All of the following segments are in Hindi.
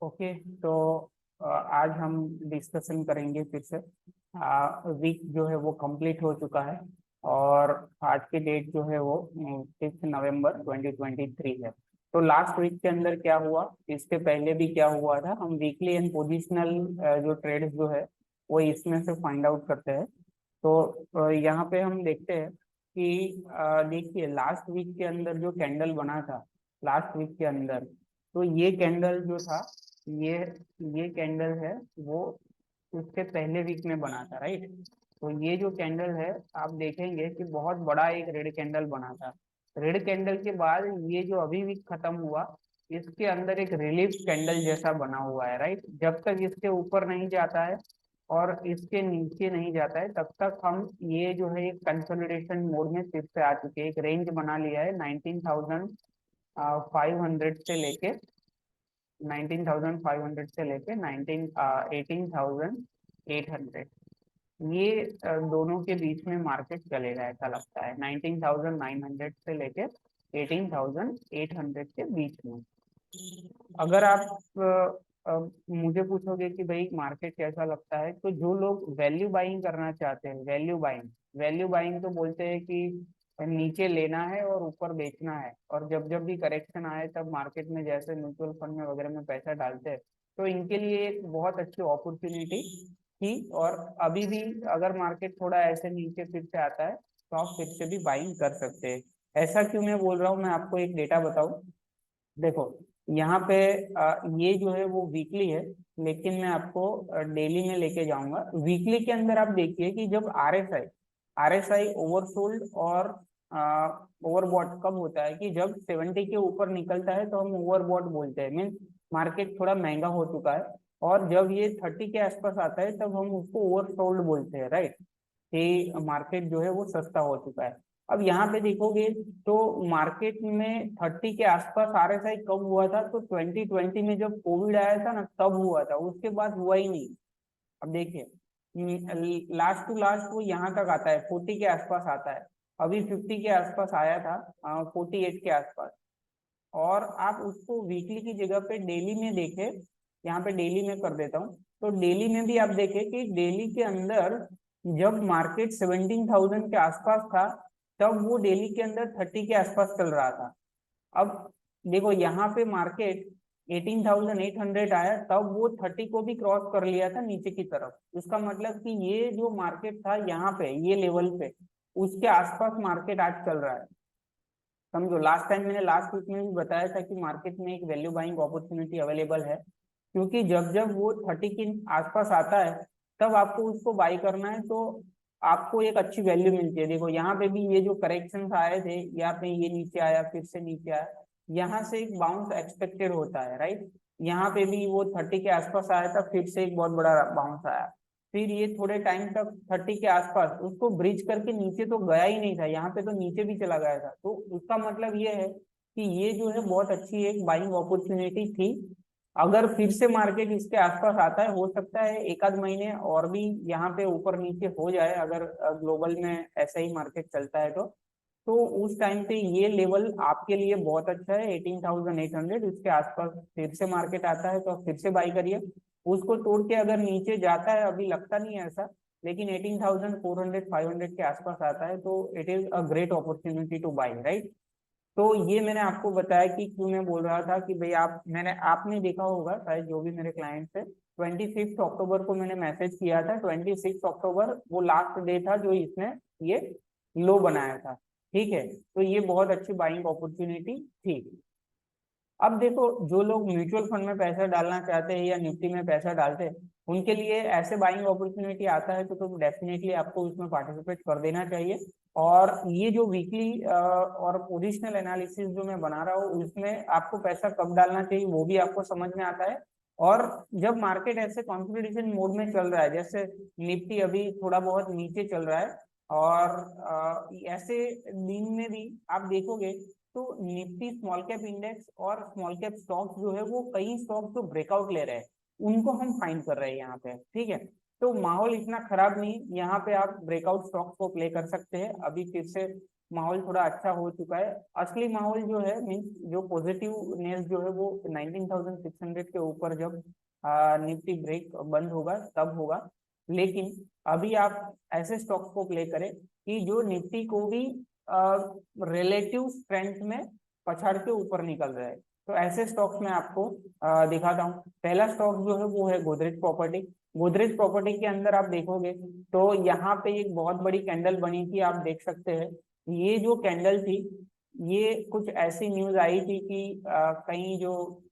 ओके। तो आज हम डिस्कशन करेंगे फिर से। वीक जो है वो कंप्लीट हो चुका है और आज की डेट जो है वो 5 नवंबर 2023 है। तो लास्ट वीक के अंदर क्या हुआ, इसके पहले भी क्या हुआ था, हम वीकली एंड पोजिशनल जो ट्रेड्स जो है वो इसमें से फाइंड आउट करते हैं। तो यहाँ पे हम देखते हैं कि देखिए लास्ट वीक के अंदर जो कैंडल बना था लास्ट वीक के अंदर, तो ये कैंडल जो था, ये ये कैंडल है वो उसके पहले वीक में बना था, राइट। तो ये जो कैंडल है, आप देखेंगे कि बहुत बड़ा एक रेड कैंडल बना था। रेड कैंडल के बाद ये जो अभी वीक खत्म हुआ, इसके अंदर एक रिलीफ कैंडल जैसा बना हुआ है, राइट। जब तक इसके ऊपर नहीं जाता है और इसके नीचे नहीं जाता है तब तक हम ये जो है एक कंसोलिडेशन मोड में फिर से आ चुके हैं। एक रेंज बना लिया है 19,500 से लेके 19,500 से लेके 18,800, ये दोनों के बीच में मार्केट चलेगा ऐसा लगता है। 19,900 से लेके 18,800 के बीच में। अगर आप मुझे पूछोगे कि भाई मार्केट कैसा लगता है, तो जो लोग वैल्यू बाइंग करना चाहते हैं, वैल्यू बाइंग तो बोलते हैं कि नीचे लेना है और ऊपर बेचना है, और जब जब भी करेक्शन आए तब मार्केट में जैसे म्यूचुअल फंड में वगैरह में पैसा डालते हैं, तो इनके लिए एक बहुत अच्छी अपॉर्चुनिटी थी। और अभी भी अगर मार्केट थोड़ा ऐसे नीचे फिर से आता है तो आप फिर से भी बाइंग कर सकते हैं। ऐसा क्यों मैं बोल रहा हूँ, मैं आपको एक डेटा बताऊं। देखो यहाँ पे ये जो है वो वीकली है, लेकिन मैं आपको डेली में लेके जाऊंगा। वीकली के अंदर आप देखिए कि जब आरएसआई ओवरसोल्ड और ओवरबॉट कब होता है, कि जब 70 के ऊपर निकलता है तो हम ओवरबॉट बोलते हैं, मीन्स मार्केट थोड़ा महंगा हो चुका है। और जब ये 30 के आसपास आता है तब हम उसको ओवरसोल्ड बोलते हैं, राइट, कि मार्केट जो है वो सस्ता हो चुका है। अब यहाँ पे देखोगे तो मार्केट में 30 के आसपास आरएसआई कब हुआ था, तो 2020 में जब कोविड आया था ना तब हुआ था, उसके बाद हुआ ही नहीं। अब देखिए लास्ट टू लास्ट वो यहाँ तक आता है, 40 के आसपास आता है। अभी 50 के आसपास आया था, 48 के आसपास। और आप उसको वीकली की जगह पे डेली में देखे, यहाँ पे डेली में कर देता हूँ। तो डेली में भी आप देखें कि डेली के अंदर जब मार्केट 17,000 के आसपास था तब वो डेली के अंदर 30 के आसपास चल रहा था। अब देखो यहाँ पे मार्केट 18,800 आया तब वो 30 को भी क्रॉस कर लिया था नीचे की तरफ। इसका मतलब कि ये जो मार्केट था यहाँ पे ये लेवल पे, उसके आसपास मार्केट आज चल रहा है। समझो, लास्ट टाइम मैंने लास्ट वीक में भी बताया था कि मार्केट में एक वैल्यू बाइंग अपॉर्चुनिटी अवेलेबल है, क्योंकि जब जब वो 30 के आसपास आता है तब आपको उसको बाई करना है, तो आपको एक अच्छी वैल्यू मिलती है। देखो यहाँ पे भी ये जो करेक्शन आए थे, यहाँ पे ये नीचे आया फिर से नीचे आया, यहाँ से एक बाउंस एक्सपेक्टेड होता है, राइट। यहाँ पे भी वो 30 के आसपास आया था, फिर से एक बहुत बड़ा बाउंस आया। फिर ये थोड़े टाइम तक 30 के आसपास उसको ब्रिज करके नीचे तो गया ही नहीं था, यहाँ पे तो नीचे भी चला गया था। तो उसका मतलब ये है कि ये जो है बहुत अच्छी एक बाइंग अपॉर्चुनिटी थी। अगर फिर से मार्केट इसके आसपास आता है, हो सकता है एक आध महीने और भी यहाँ पे ऊपर नीचे हो जाए, अगर ग्लोबल में ऐसा ही मार्केट चलता है तो उस टाइम पे ये लेवल आपके लिए बहुत अच्छा है, 18,800। इसके आसपास फिर से मार्केट आता है तो आप फिर से बाई करिए। उसको तोड़ के अगर नीचे जाता है, अभी लगता नहीं है ऐसा, लेकिन 18,400 500 के आसपास आता है तो it is a great opportunity two by, right. तो ये मैंने आपको बताया कि क्यों मैं बोल रहा था कि भाई आपने देखा होगा शायद, जो भी मेरे क्लाइंट थे, 26 अक्टूबर को मैंने मैसेज किया था। 26 अक्टूबर वो लास्ट डे था जो इसने ये लो बनाया था, ठीक है। तो ये बहुत अच्छी बाइंग अपॉर्चुनिटी थी। अब देखो, जो लोग म्यूचुअल फंड में पैसा डालना चाहते हैं या निफ्टी में पैसा डालते हैं, उनके लिए ऐसे बाइंग अपॉर्चुनिटी आता है तो डेफिनेटली आपको उसमें पार्टिसिपेट कर देना चाहिए। और ये जो वीकली और पोजिशनल एनालिसिस जो मैं बना रहा हूँ उसमें आपको पैसा कब डालना चाहिए वो भी आपको समझ में आता है। और जब मार्केट ऐसे कंसोलिडेशन मोड में चल रहा है, जैसे निफ्टी अभी थोड़ा बहुत नीचे चल रहा है, और ऐसे दिन में भी आप देखोगे तो निफ्टी स्मॉल कैप इंडेक्स और स्मॉल कैप स्टॉक्स जो है वो कई स्टॉक्स जो ब्रेकआउट ले रहे हैं उनको हम फाइंड कर रहे हैं यहाँ पे, ठीक है। तो माहौल इतना खराब नहीं, यहाँ पे आप ब्रेकआउट स्टॉक्स को प्ले कर सकते हैं। अभी फिर से माहौल थोड़ा अच्छा हो चुका है। असली माहौल जो है मीन्स जो पॉजिटिवनेस जो है वो 19,600 के ऊपर जब निफ्टी ब्रेक बंद होगा तब होगा। लेकिन अभी आप ऐसे स्टॉक्स को प्ले करें कि जो निफ्टी को भी रिलेटिव स्ट्रेंथ में पछाड़ के ऊपर निकल रहा है। तो ऐसे स्टॉक्स में आपको दिखाता हूँ। पहला स्टॉक जो है वो है गोदरेज प्रॉपर्टी। गोदरेज प्रॉपर्टी के अंदर आप देखोगे तो यहाँ पे एक बहुत बड़ी कैंडल बनी थी, आप देख सकते हैं। ये जो कैंडल थी, ये कुछ ऐसी न्यूज आई थी कि कहीं जो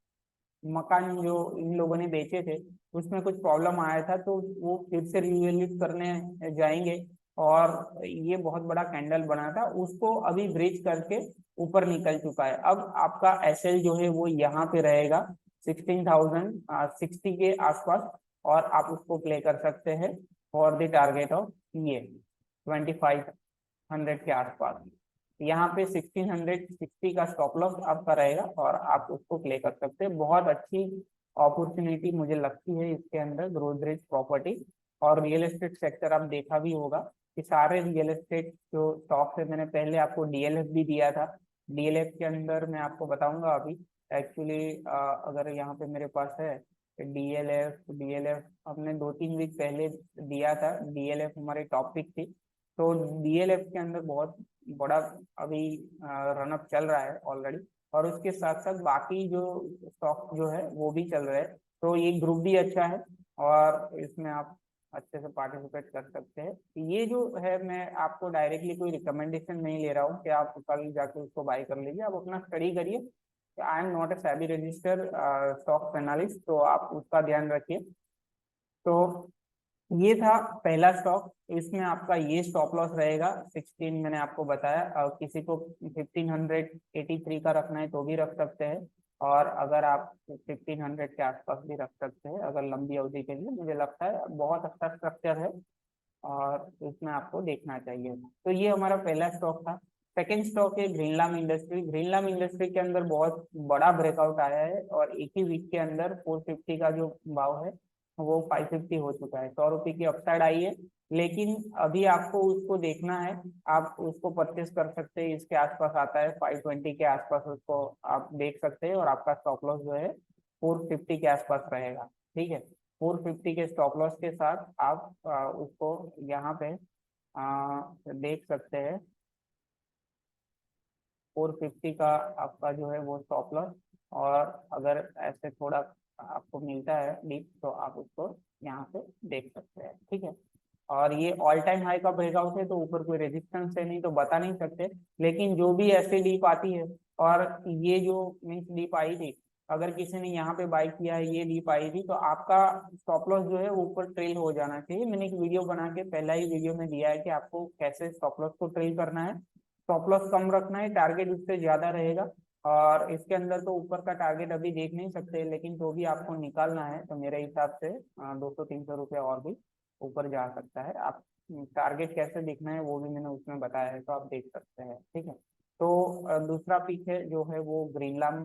मकान जो इन लोगों ने बेचे थे उसमें कुछ प्रॉब्लम आया था, तो वो फिर से रिवैल्यूएट करने जाएंगे। और ये बहुत बड़ा कैंडल बना था, उसको अभी ब्रिज करके ऊपर निकल चुका है। अब आपका एसएल जो है वो यहाँ पे रहेगा 16,060 के आसपास, और आप उसको प्ले कर सकते हैं फॉर द टारगेट ऑफ ये 2500 के आसपास। यहाँ पे 1660 का स्टॉप लॉस आपका रहेगा और आप उसको प्ले कर सकते हैं। बहुत अच्छी अपॉर्चुनिटी मुझे लगती है इसके अंदर गोदरेज प्रॉपर्टी। और रियल एस्टेट सेक्टर आप देखा भी होगा कि सारे रियल एस्टेट जो स्टॉक्स है, मैंने पहले आपको डीएलएफ भी दिया था। डीएलएफ के अंदर मैं आपको बताऊंगा अभी। एक्चुअली अगर यहाँ पे मेरे पास है डीएलएफ, डीएलएफ हमने 2-3 वीक पहले दिया था। डीएलएफ हमारे टॉपिक थी। तो डीएलएफ के अंदर बहुत बड़ा अभी रनअप चल रहा है ऑलरेडी, और उसके साथ साथ बाकी जो स्टॉक जो है वो भी चल रहे हैं। तो ये ग्रुप भी अच्छा है और इसमें आप अच्छे से पार्टिसिपेट कर सकते हैं। ये जो है मैं आपको डायरेक्टली कोई रिकमेंडेशन नहीं ले रहा हूँ कि आप कल जाके उसको बाय कर लीजिए, आप अपना स्टडी करिए। I am not a SEBI register stock analyst, तो आप उसका ध्यान रखिए। तो ये था पहला स्टॉक। इसमें आपका ये स्टॉप लॉस रहेगा 16, मैंने आपको बताया। और किसी को 1583 का रखना है तो भी रख सकते हैं, और अगर आप 1500 के आसपास भी रख सकते हैं अगर लंबी अवधि के लिए। मुझे लगता है बहुत अच्छा स्ट्रक्चर है और इसमें आपको देखना चाहिए। तो ये हमारा पहला स्टॉक था। सेकेंड स्टॉक है ग्रीनलाम इंडस्ट्री। ग्रीनलाम इंडस्ट्री के अंदर बहुत बड़ा ब्रेकआउट आया है और एक ही वीक के अंदर 450 का जो भाव है वो 550 हो चुका है। 100 रुपये की अपसाइड आई है, लेकिन अभी आपको उसको देखना है। आप उसको परचेस कर सकते हैं, इसके आसपास आता है 520 के आसपास, उसको आप देख सकते हैं। और आपका स्टॉप लॉस जो है 450 के आसपास रहेगा। ठीक है, 450 के स्टॉप लॉस के साथ आप उसको यहाँ पे देख सकते हैं। 450 का आपका जो है वो स्टॉप लॉस, और अगर ऐसे थोड़ा आपको मिलता है डीप तो आप उसको यहाँ पे देख सकते हैं। ठीक है, और ये ऑल टाइम हाई का ब्रेकआउट है, तो ऊपर कोई रेजिस्टेंस है नहीं तो बता नहीं सकते। लेकिन जो भी ऐसे डीप आती है, और ये जो मीन्स डीप आई थी, अगर किसी ने यहाँ पे बाई किया है, ये डीप आई थी, तो आपका स्टॉप लॉस जो है ऊपर ट्रेल हो जाना चाहिए। मैंने एक वीडियो बना के पहला ही वीडियो में दिया है कि आपको कैसे स्टॉप लॉस को ट्रेल करना है। स्टॉप लॉस कम रखना है, टारगेट उससे ज्यादा रहेगा। और इसके अंदर तो ऊपर का टारगेट अभी देख नहीं सकते, लेकिन जो भी आपको निकालना है तो मेरे हिसाब से 200-300 रुपये और भी ऊपर जा सकता है। आप टारगेट कैसे देखना है वो भी मैंने उसमें बताया है, तो आप देख सकते हैं। ठीक है, तो दूसरा पिक है जो है वो ग्रीनलाम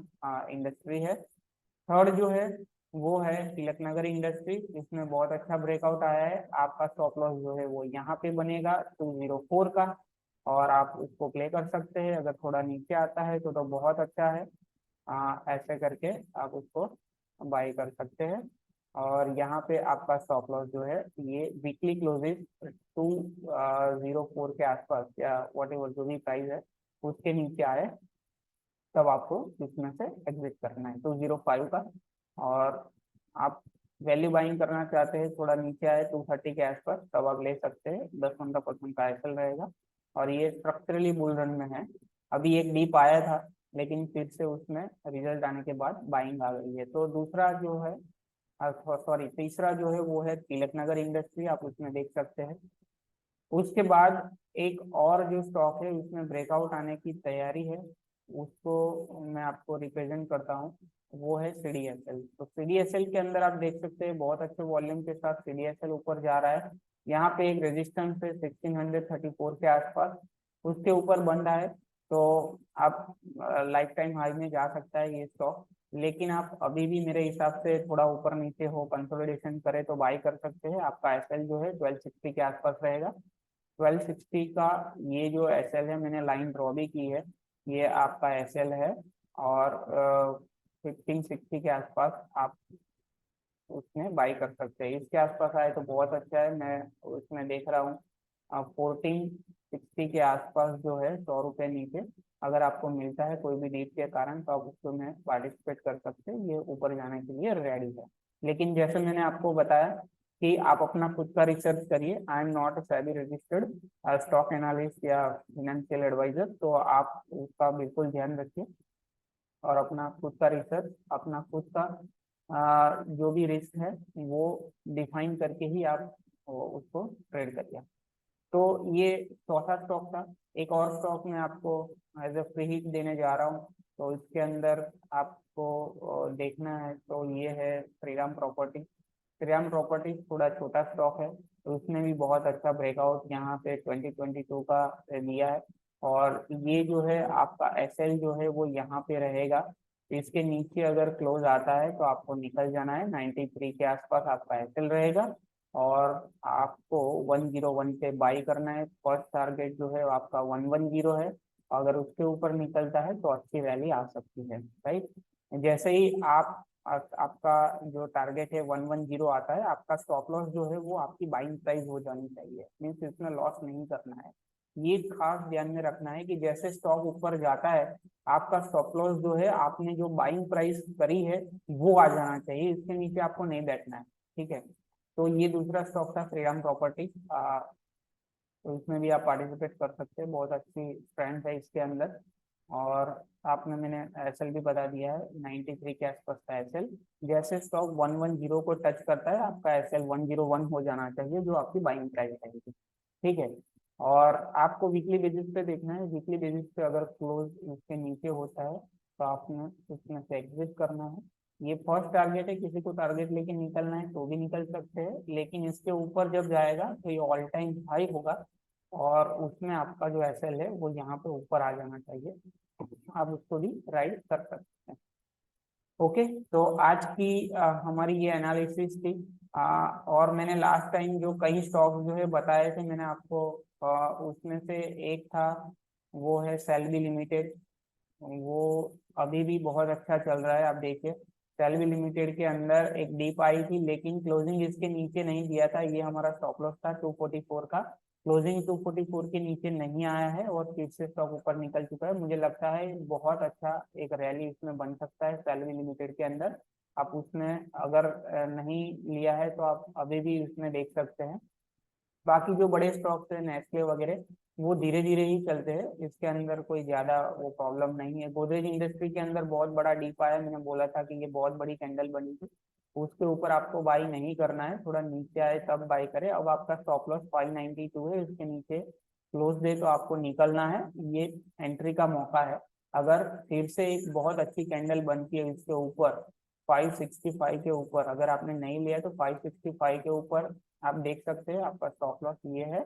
इंडस्ट्री है। थर्ड जो है वो है तिलकनगर इंडस्ट्री। इसमें बहुत अच्छा ब्रेकआउट आया है। आपका स्टॉप लॉस जो है वो यहाँ पे बनेगा 204 का, और आप उसको प्ले कर सकते हैं। अगर थोड़ा नीचे आता है तो बहुत अच्छा है। ऐसे करके आप उसको बाई कर सकते हैं। और यहाँ पे आपका स्टॉप लॉस जो है ये वीकली क्लोजेस 204 के आसपास या वॉट एवर जो भी प्राइस है उसके नीचे आए तब आपको इसमें से एग्जिट करना है 205 का। और आप वैल्यू बाइंग करना चाहते हैं, थोड़ा नीचे आए 230 के आसपास, तब आप ले सकते हैं। 10-15% का एसएल रहेगा, और ये स्ट्रक्चरली बुल रन में है। अभी एक डीप आया था, लेकिन फिर से उसमें रिजल्ट आने के बाद बाइंग आ गई है। तो दूसरा जो है सॉरी तीसरा जो है वो है तिलकनगर इंडस्ट्री, आप उसमें देख सकते हैं। उसके बाद एक और जो स्टॉक है उसमें ब्रेकआउट आने की तैयारी है, उसको मैं आपको रिप्रेजेंट करता हूँ। वो है सीडीएसएल। तो सीडीएसएल के अंदर आप देख सकते हैं बहुत अच्छे वॉल्यूम के साथ सीडीएसएल ऊपर जा रहा है। यहाँ पे एक रेजिस्टेंस है 1634 के आसपास, उसके ऊपर बन रहा है। तो आप लाइफ टाइम हाई में जा सकता है ये स्टॉक। लेकिन आप अभी भी मेरे हिसाब से थोड़ा ऊपर नीचे हो, कंसोलिडेशन करे तो बाई कर सकते हैं। आपका एसएल जो है 1260 के आसपास रहेगा। 1260 का ये जो एसएल है, मैंने लाइन ड्रॉ भी की है, ये आपका एसएल है। और 1560 के आसपास आप उसमें बाई कर सकते हैं। इसके आसपास आए तो बहुत अच्छा है, मैं उसमें देख रहा हूँ 1460 के आसपास जो है, 100 रुपये नीचे अगर आपको मिलता है कोई भी नीड के कारण, तो आप उसमें पार्टिसिपेट कर सकते हैं, ये ऊपर जाने के लिए रेडी है। लेकिन जैसे मैंने आपको बताया कि आप अपना खुद का रिसर्च करिए। I am not a SEBI registered stock analyst या फाइनेंशियल एडवाइजर, तो आप उसका बिल्कुल ध्यान रखिए और अपना खुद का रिसर्च, अपना खुद का जो भी रिस्क है वो डिफाइन करके ही आप उसको ट्रेड करिए। तो ये चौथा स्टॉक था। एक और स्टॉक मैं आपको एज ए फ्री हिट देने जा रहा हूँ, तो इसके अंदर आपको देखना है, तो ये है श्रीराम प्रॉपर्टी। श्रीराम प्रॉपर्टी थोड़ा छोटा स्टॉक है, तो उसने भी बहुत अच्छा ब्रेकआउट यहाँ पे 2022 का दिया है। और ये जो है आपका एसएल जो है वो यहाँ पे रहेगा, इसके नीचे अगर क्लोज आता है तो आपको निकल जाना है। 93 के आसपास आपका एसएल रहेगा और आपको 101 पे बाई करना है। फर्स्ट टारगेट जो है आपका 110 है, अगर उसके ऊपर निकलता है तो अच्छी रैली आ सकती है, राइट। जैसे ही आपका जो टारगेट है 110 आता है, आपका स्टॉप लॉस जो है वो आपकी बाइंग प्राइस हो जानी चाहिए, मीन्स इसमें लॉस नहीं करना है। ये खास ध्यान में रखना है कि जैसे स्टॉक ऊपर जाता है, आपका स्टॉप लॉस जो है आपने जो बाइंग प्राइस करी है वो आ जाना चाहिए, इसके नीचे आपको नहीं बैठना है, ठीक है। तो ये दूसरा स्टॉक था श्रीराम प्रॉपर्टी, तो इसमें भी आप पार्टिसिपेट कर सकते हैं, बहुत अच्छी स्ट्रेंथ है इसके अंदर। और आपने मैंने एसएल भी बता दिया है, 93 के आसपास का एसएल। जैसे स्टॉक 110 को टच करता है, आपका एसएल 101 हो जाना चाहिए, जो आपकी बाइंग प्राइस रहेगी, ठीक है। और आपको वीकली बेसिस पे देखना है, वीकली बेसिस पे अगर क्लोज इसके नीचे होता है तो आपने उसमें से एग्जिट करना है। ये फर्स्ट टारगेट है, किसी को टारगेट लेके निकलना है तो भी निकल सकते हैं, लेकिन इसके ऊपर जब जाएगा तो ये ऑल टाइम हाई होगा और उसमें आपका जो एसएल है वो यहाँ पे ऊपर आ जाना चाहिए, आप उसको भी राइड कर सकते हैं। ओके, तो आज की हमारी ये एनालिसिस थी। और मैंने लास्ट टाइम जो कई स्टॉक जो है बताए थे मैंने आपको, उसमें से एक था वो है सेल्बी लिमिटेड। वो अभी भी बहुत अच्छा चल रहा है। आप देखिए सेल्बी लिमिटेड के अंदर एक डीप आई थी, लेकिन क्लोजिंग इसके नीचे नहीं दिया था। ये हमारा स्टॉप लॉस था 244 का, क्लोजिंग 244 के नीचे नहीं आया है और फिर से स्टॉक ऊपर निकल चुका है। मुझे लगता है बहुत अच्छा एक रैली इसमें बन सकता है सेल्बी लिमिटेड के अंदर। आप उसमें अगर नहीं लिया है तो आप अभी भी उसमें देख सकते हैं। बाकी जो बड़े स्टॉक्स है नेस्ले वगैरह, वो धीरे धीरे ही चलते हैं, इसके अंदर कोई ज्यादा वो प्रॉब्लम नहीं है। गोदरेज इंडस्ट्री के अंदर बहुत बड़ा डीप आया, मैंने बोला था कि ये बहुत बड़ी कैंडल बनी थी, उसके ऊपर आपको बाई नहीं करना है, थोड़ा नीचे आए तब बाई करें। अब आपका स्टॉप लॉस 592 है, इसके नीचे क्लोज दे तो आपको निकलना है, ये एंट्री का मौका है। अगर फिर से एक बहुत अच्छी कैंडल बनती है इसके ऊपर 565 के ऊपर, अगर आपने नहीं लिया तो 565 के ऊपर आप देख सकते हैं, आपका स्टॉप लॉस ये है।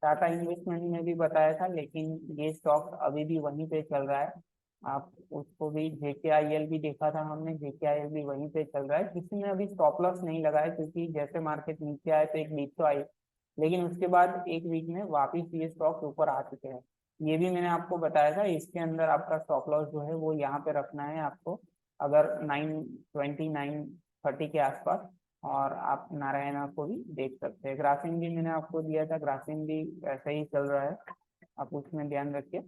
टाटा इन्वेस्टमेंट में भी बताया था, लेकिन ये स्टॉक अभी भी वहीं पे चल रहा है। आप उसको भी JKIL भी देखा था हमने, JKIL भी वहीं पे चल रहा है, किसी ने अभी स्टॉप लॉस नहीं लगाया, क्योंकि जैसे मार्केट नीचे आए तो एक डीप तो आई, लेकिन उसके बाद एक वीक में वापिस ये स्टॉक ऊपर आ चुके हैं। ये भी मैंने आपको बताया था, इसके अंदर आपका स्टॉप लॉस जो है वो यहाँ पे रखना है आपको, अगर 920 930 के आसपास। और आप नारायणा को भी देख सकते हैं। ग्रासिम भी मैंने आपको दिया था, ग्रासिम भी ऐसे ही चल रहा है, आप उसमें ध्यान रखिए।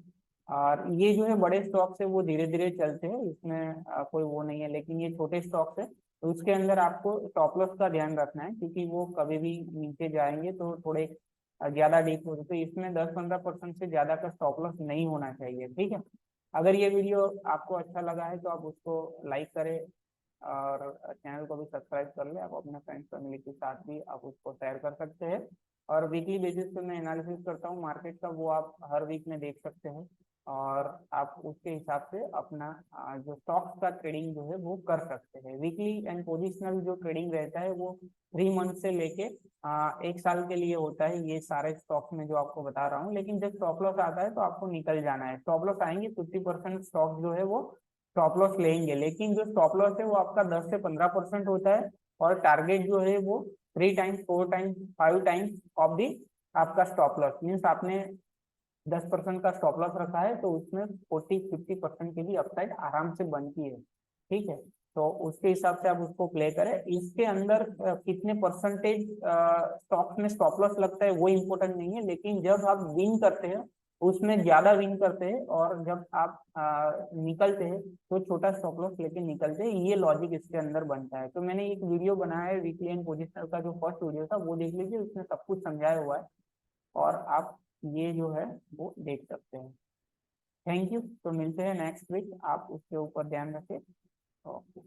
और ये जो है बड़े स्टॉक्स है वो धीरे धीरे चलते हैं, इसमें कोई वो नहीं है, लेकिन ये छोटे स्टॉक्स है तो उसके अंदर आपको स्टॉप लॉस का ध्यान रखना है, क्योंकि वो कभी भी नीचे जाएंगे तो थोड़े ज्यादा डीप हो, तो इसमें 10-15% से ज्यादा का स्टॉप लॉस नहीं होना चाहिए, ठीक है। अगर ये वीडियो आपको अच्छा लगा है तो आप उसको लाइक करें और चैनल को भी सब्सक्राइब कर ले। आप अपने फ्रेंड्स फैमिली के साथ भी आप उसको शेयर कर सकते हैं। और वीकली बेसिस पे मैं एनालिसिस करता हूँ मार्केट का, वो आप हर वीक में देख सकते हैं और आप उसके हिसाब से अपना जो स्टॉक्स का ट्रेडिंग जो है वो कर सकते हैं। वीकली एंड पोजिशनल जो ट्रेडिंग रहता है वो 3 मंथ से लेके 1 साल के लिए होता है, ये सारे स्टॉक्स में जो आपको बता रहा हूँ। लेकिन जब स्टॉप लॉस आता है तो आपको निकल जाना है। स्टॉप लॉस आएंगे 50% स्टॉक जो है वो स्टॉप लॉस लेंगे, लेकिन जो स्टॉप लॉस है वो आपका 10 से 15% होता है और टारगेट जो है वो 3 times 4 times 5 times of the आपका स्टॉप लॉस मीन्स आपने 10% का स्टॉप लॉस रखा है तो उसमें 40-50% के लिए अपसाइड आराम से बनती है, ठीक है। तो उसके हिसाब से आप उसको प्ले करें। इसके अंदर कितने परसेंटेज स्टॉक्स में स्टॉप लॉस लगता है वो इम्पोर्टेंट नहीं है, लेकिन जब आप विन करते हैं उसमें ज्यादा विन करते हैं, और जब आप निकलते हैं तो छोटा स्टॉप लॉस लेके निकलते हैं, ये लॉजिक इसके अंदर बनता है। तो मैंने एक वीडियो बनाया है वीकली एंड पोजिशनल का, जो फर्स्ट वीडियो था वो देख लीजिए, उसमें सब कुछ समझाया हुआ है, और आप ये जो है वो देख सकते हैं। Thank you. तो मिलते हैं नेक्स्ट वीक, आप उसके ऊपर ध्यान रखें। ओके।